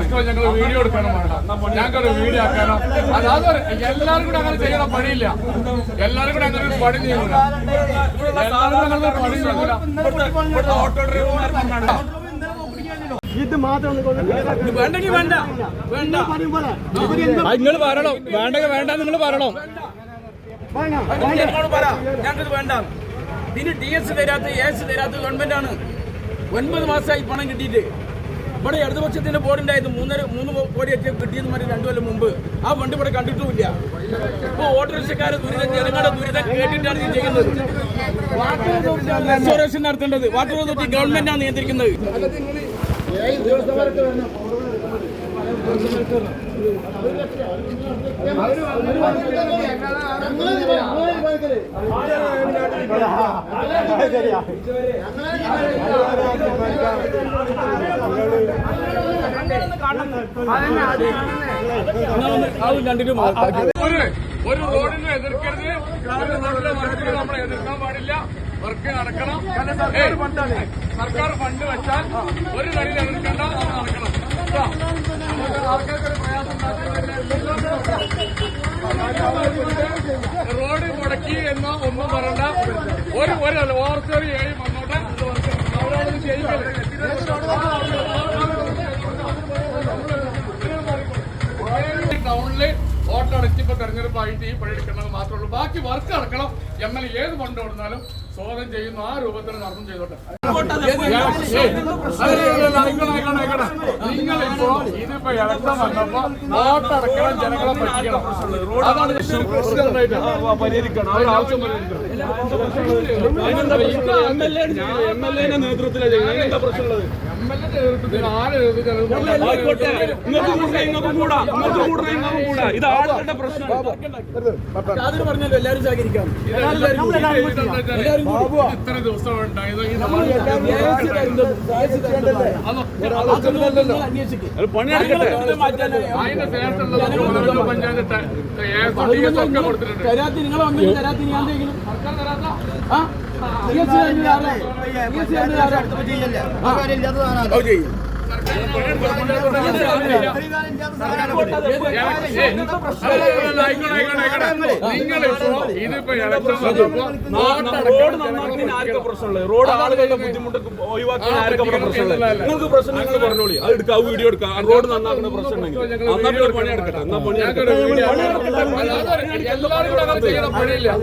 പ്രശ്നം ഞങ്ങൾ വീഡിയോ എടുക്കാനോ വേണ്ട, ഞങ്ങൾ വീഡിയോ ആക്കാനോ അതായത് എല്ലാവരും കൂടെ അങ്ങനെ ചെയ്യുന്ന പണിയില്ല. എല്ലാവരും കൂടെ അങ്ങനെ ഒരു പണി ചെയ്യൂല. ഇത് മാത്രം വേണ്ടെങ്കിൽ വേണ്ട, വേണ്ട നിങ്ങൾ പറയണം, വേണ്ടെങ്കിൽ വേണ്ട നിങ്ങൾ പറയണം. ഞങ്ങൾക്ക് വേണ്ട. ഇതിന് DS തരാത്ത AS തരാത്ത ഗവൺമെന്റാണ്. 9 മാസമായി പണം കിട്ടിയിട്ട്. ഇവിടെ ഇടതുപക്ഷത്തിന്റെ ബോർഡുണ്ടായത് 3 കോടിയൊക്കെ കിട്ടിയെന്ന് പറഞ്ഞ് 2 കൊല്ലം മുമ്പ്. ആ ഫണ്ട് ഇവിടെ കണ്ടിട്ടുമില്ല. ഇപ്പൊ ഓട്ടോറിക്ഷക്കാരെ ദുരിതം, ജനങ്ങളുടെ ദുരിതം കേട്ടിട്ടാണ് ഇത് ചെയ്യുന്നത്. റെസ്റ്റോറേഷൻ നടത്തേണ്ടത് വാട്ടർ അതോറിറ്റി ഗവൺമെന്റാണ് നിയന്ത്രിക്കുന്നത്. ഒരു റോഡിനെ എതിർക്കരുത്, റോഡിലെ വർക്കിനെ നമ്മൾ എതിർക്കാൻ പാടില്ല. വർക്ക് നടക്കണം. സർക്കാർ ഫണ്ട് വെച്ചാൽ ഒരു കളിയിൽ എതിർക്കേണ്ട, അത് നടക്കണം. ആൾക്കാർക്കൊരു പ്രയാസം റോഡ് മുടക്കി എന്നോ ഒന്നും പറയണ്ട. ഒരു ഓർച്ചറി 7 വന്നോട്ടെ, അവരോട് ചെയ്യിക്കല്. ടൗണില് ഹോട്ടൽ അടച്ചിപ്പോ തെരഞ്ഞെടുപ്പായിട്ട് ഈ പണി എടുക്കുന്നത് മാത്രമേ ഉള്ളൂ. ബാക്കി വർക്ക് നടക്കണം. MLA ഏത് ഫണ്ട് കൊടുത്താലും സ്വാഗതം ചെയ്യുന്നു. ആ രൂപത്തിൽ നടത്തും ചെയ്തോട്ടെ. നിങ്ങളിപ്പോ ഇതിപ്പോ ഇലക്ഷൻ വന്നപ്പോ വോട്ടടക്കണം, ജനങ്ങളെ പറ്റിക്കണം. അതാണ് പരിഹരിക്കണം. ആവശ്യം MLA നേതൃത്വത്തിലാണ് എന്താ പ്രശ്നമുള്ളത്? MLA നേതൃത്വത്തിൽ ആര് ഇത് ആളുകളുടെ പ്രശ്നം. പറഞ്ഞല്ലോ എല്ലാവരും സഹകരിക്കാം. ഇത്ര ദിവസം ഉണ്ടായത് പണിയെടുക്കട്ടെ. അതിന്റെ ശേഷമുള്ള പഞ്ചായത്ത് ഒക്കെ കൊടുത്തിട്ടുണ്ട്. തരാത്തി നിങ്ങൾ വന്നിട്ട് തരാത്തി ഞാൻ സർക്കാർ തരാത്ത റോഡ് നന്നാക്കാൻ ആർക്കും പ്രശ്നമുള്ളത്? റോഡ് ആളുകളുടെ ബുദ്ധിമുട്ട് ഒഴിവാക്കാൻ ആർക്കും പ്രശ്നമുള്ളത്? നിങ്ങൾക്ക് പ്രശ്നം നിങ്ങൾ പറഞ്ഞോളി, അത് എടുക്കാം, വീഡിയോ എടുക്കാം. റോഡ് നന്നാക്കുന്ന പ്രശ്നം ഉണ്ടെങ്കിൽ പണിയെടുക്കട്ടെ. എന്നാ പണിയെടുക്കട്ടെ. എല്ലാവരും കൂടെ അങ്ങനെ ചെയ്യുന്ന പണിയില്ല.